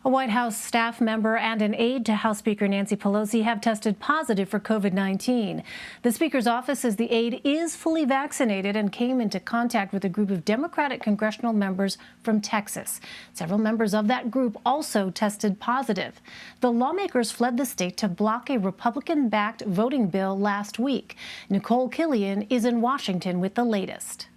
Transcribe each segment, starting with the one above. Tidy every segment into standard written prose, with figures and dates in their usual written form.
A White House staff member and an aide to House Speaker Nancy Pelosi have tested positive for COVID-19. The Speaker's office says the aide is fully vaccinated and came into contact with a group of Democratic congressional members from Texas. Several members of that group also tested positive. The lawmakers fled the state to block a Republican-backed voting bill last week. Nicole Killion is in Washington with the latest.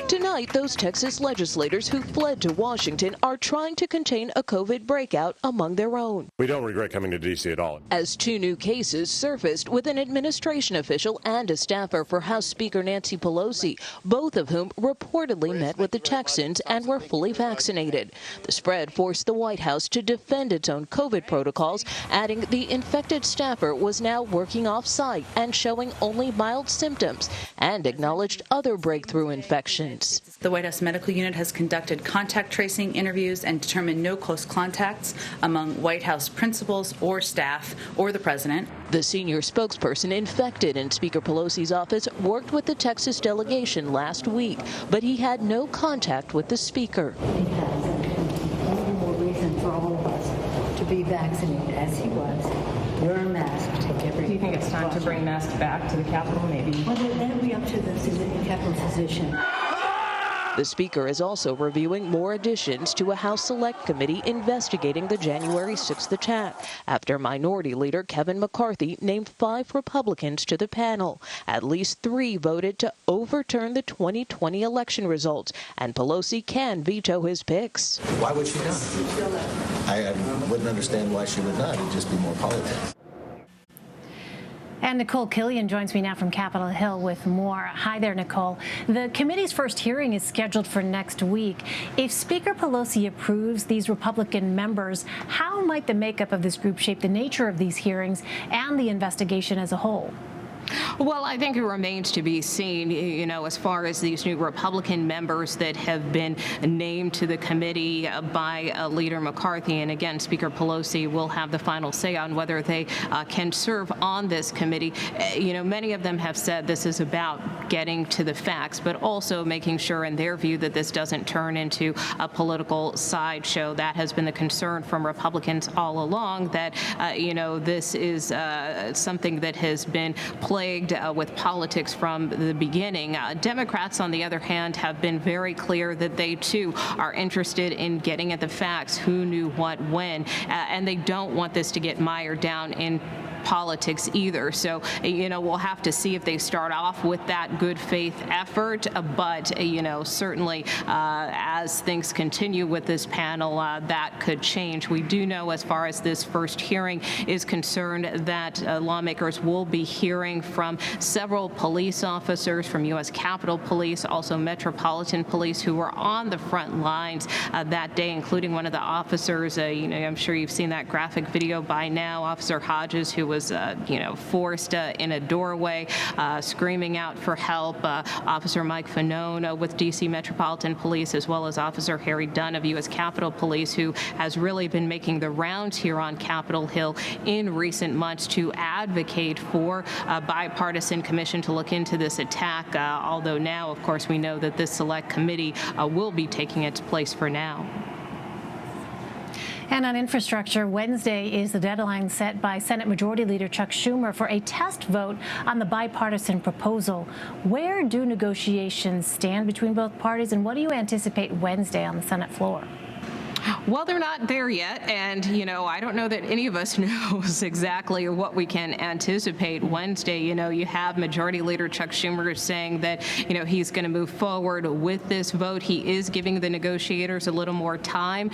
Tonight, those Texas legislators who fled to Washington are trying to contain a COVID breakout among their own. We don't regret coming to D.C. at all. As two new cases surfaced with an administration official and a staffer for House Speaker Nancy Pelosi, both of whom reportedly met with the Texans and were fully vaccinated. The spread forced the White House to defend its own COVID protocols, adding the infected staffer was now working off-site and showing only mild symptoms, and acknowledged other breakthrough infections. The White House Medical Unit has conducted contact tracing interviews and determined no close contacts among White House principals or staff or the president. The senior spokesperson infected in Speaker Pelosi's office worked with the Texas delegation last week, but he had no contact with the speaker. It has only more reason for all of us to be vaccinated as he was. Wear a mask, take every. Do you think it's time to bring masks back to the Capitol, maybe? Well, that'll be up to the Capitol physician. The Speaker is also reviewing more additions to a House Select Committee investigating the January 6th attack, after Minority Leader Kevin McCarthy named 5 Republicans to the panel. At least 3 voted to overturn the 2020 election results, and Pelosi can veto his picks. Why would she not? I wouldn't understand why she would not. It'd just be more politics. And Nicole Killian joins me now from Capitol Hill with more. Hi there, Nicole. The committee's first hearing is scheduled for next week. If Speaker Pelosi approves these Republican members, how might the makeup of this group shape the nature of these hearings and the investigation as a whole? Well, I think it remains to be seen, as far as these new Republican members that have been named to the committee by Leader McCarthy. And again, Speaker Pelosi will have the final say on whether they can serve on this committee. Many of them have said this is about getting to the facts, but also making sure, in their view, that this doesn't turn into a political sideshow. That has been the concern from Republicans all along, that, this is something that has been plagued with politics from the beginning. Democrats, on the other hand, have been very clear that they, too, are interested in getting at the facts, who knew what when, and they don't want this to get mired down in politics either. So, we'll have to see if they start off with that good faith effort. But, certainly as things continue with this panel, that could change. We do know, as far as this first hearing is concerned, that lawmakers will be hearing from several police officers from U.S. Capitol Police, also Metropolitan Police, who were on the front lines that day, including one of the officers. I'm sure you've seen that graphic video by now, Officer Hodges, who was forced in a doorway, screaming out for help. Officer Mike Fanone with D.C. Metropolitan Police, as well as Officer Harry Dunn of U.S. Capitol Police, who has really been making the rounds here on Capitol Hill in recent months to advocate for a bipartisan commission to look into this attack, although now, of course, we know that this select committee will be taking its place for now. And on infrastructure, Wednesday is the deadline set by Senate Majority Leader Chuck Schumer for a test vote on the bipartisan proposal. Where do negotiations stand between both parties, and what do you anticipate Wednesday on the Senate floor? Well, they're not there yet, and, I don't know that any of us knows exactly what we can anticipate Wednesday. You have Majority Leader Chuck Schumer saying that, he's going to move forward with this vote. He is giving the negotiators a little more time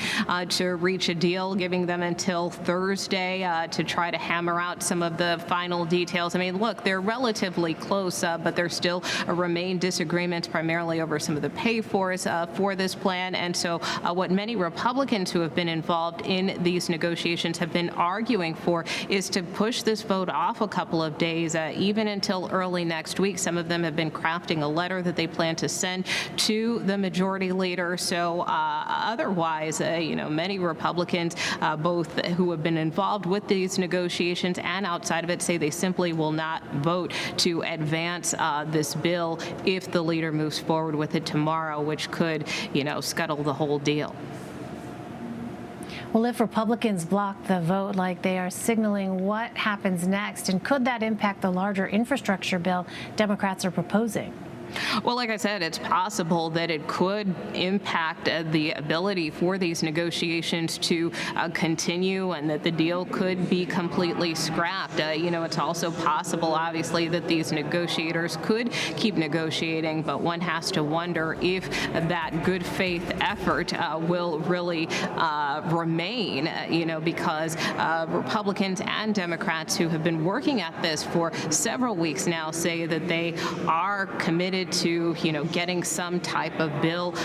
to reach a deal, giving them until Thursday to try to hammer out some of the final details. I mean, look, they're relatively close, but there still remain disagreements, primarily over some of the pay-fors for this plan. And so what many Republicans who have been involved in these negotiations have been arguing for is to push this vote off a couple of days, even until early next week. Some of them have been crafting a letter that they plan to send to the majority leader. So otherwise, many Republicans, both who have been involved with these negotiations and outside of it, say they simply will not vote to advance this bill if the leader moves forward with it tomorrow, which could, scuttle the whole deal. Well, if Republicans block the vote like they are signaling, what happens next? And could that impact the larger infrastructure bill Democrats are proposing? Well, like I said, it's possible that it could impact the ability for these negotiations to continue and that the deal could be completely scrapped. It's also possible, obviously, that these negotiators could keep negotiating, but one has to wonder if that good faith effort will really remain, because Republicans and Democrats who have been working at this for several weeks now say that they are committed to, getting some type of bill.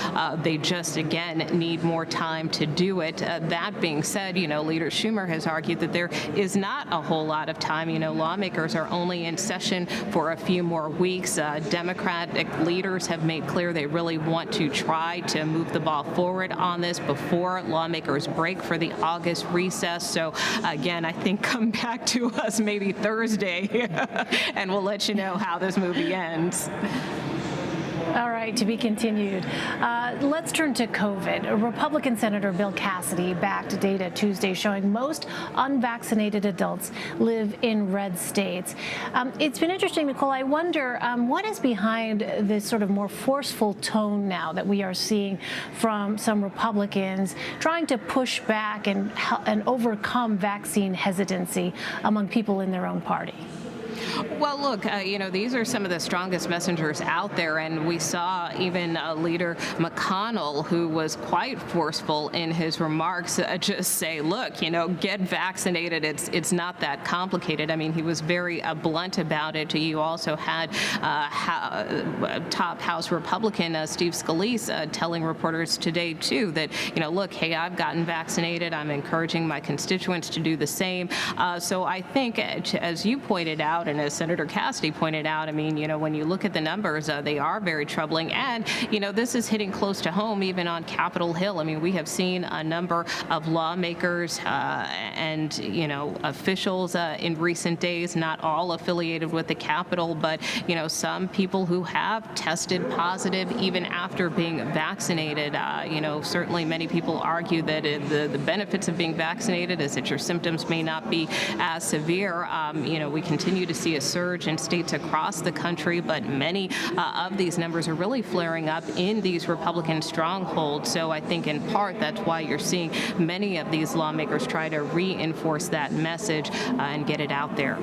They just, again, need more time to do it. That being said, Leader Schumer has argued that there is not a whole lot of time. Lawmakers are only in session for a few more weeks. Democratic leaders have made clear they really want to try to move the ball forward on this before lawmakers break for the August recess. So, again, I think come back to us maybe Thursday, and we'll let you know how this movie ends. All right, to be continued. Let's turn to COVID. Republican Senator Bill Cassidy backed data Tuesday showing most unvaccinated adults live in red states. It's been interesting, Nicole. I wonder what is behind this sort of more forceful tone now that we are seeing from some Republicans trying to push back and overcome vaccine hesitancy among people in their own party. Well, look, these are some of the strongest messengers out there, and we saw even Leader McConnell, who was quite forceful in his remarks, just say, look, get vaccinated. It's not that complicated. I mean, he was very blunt about it. You also had top House Republican Steve Scalise telling reporters today, too, that, look, hey, I've gotten vaccinated. I'm encouraging my constituents to do the same. So I think, as you pointed out, and as Senator Cassidy pointed out, I mean, when you look at the numbers, they are very troubling. And, this is hitting close to home, even on Capitol Hill. I mean, we have seen a number of lawmakers and, officials in recent days, not all affiliated with the Capitol, but, some people who have tested positive even after being vaccinated. Certainly many people argue that the benefits of being vaccinated is that your symptoms may not be as severe. We continue to see a surge in states across the country, but many of these numbers are really flaring up in these Republican strongholds. So I think in part that's why you're seeing many of these lawmakers try to reinforce that message and get it out there.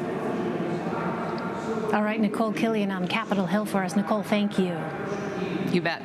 All right, Nicole Killian on Capitol Hill for us. Nicole, thank you. You bet.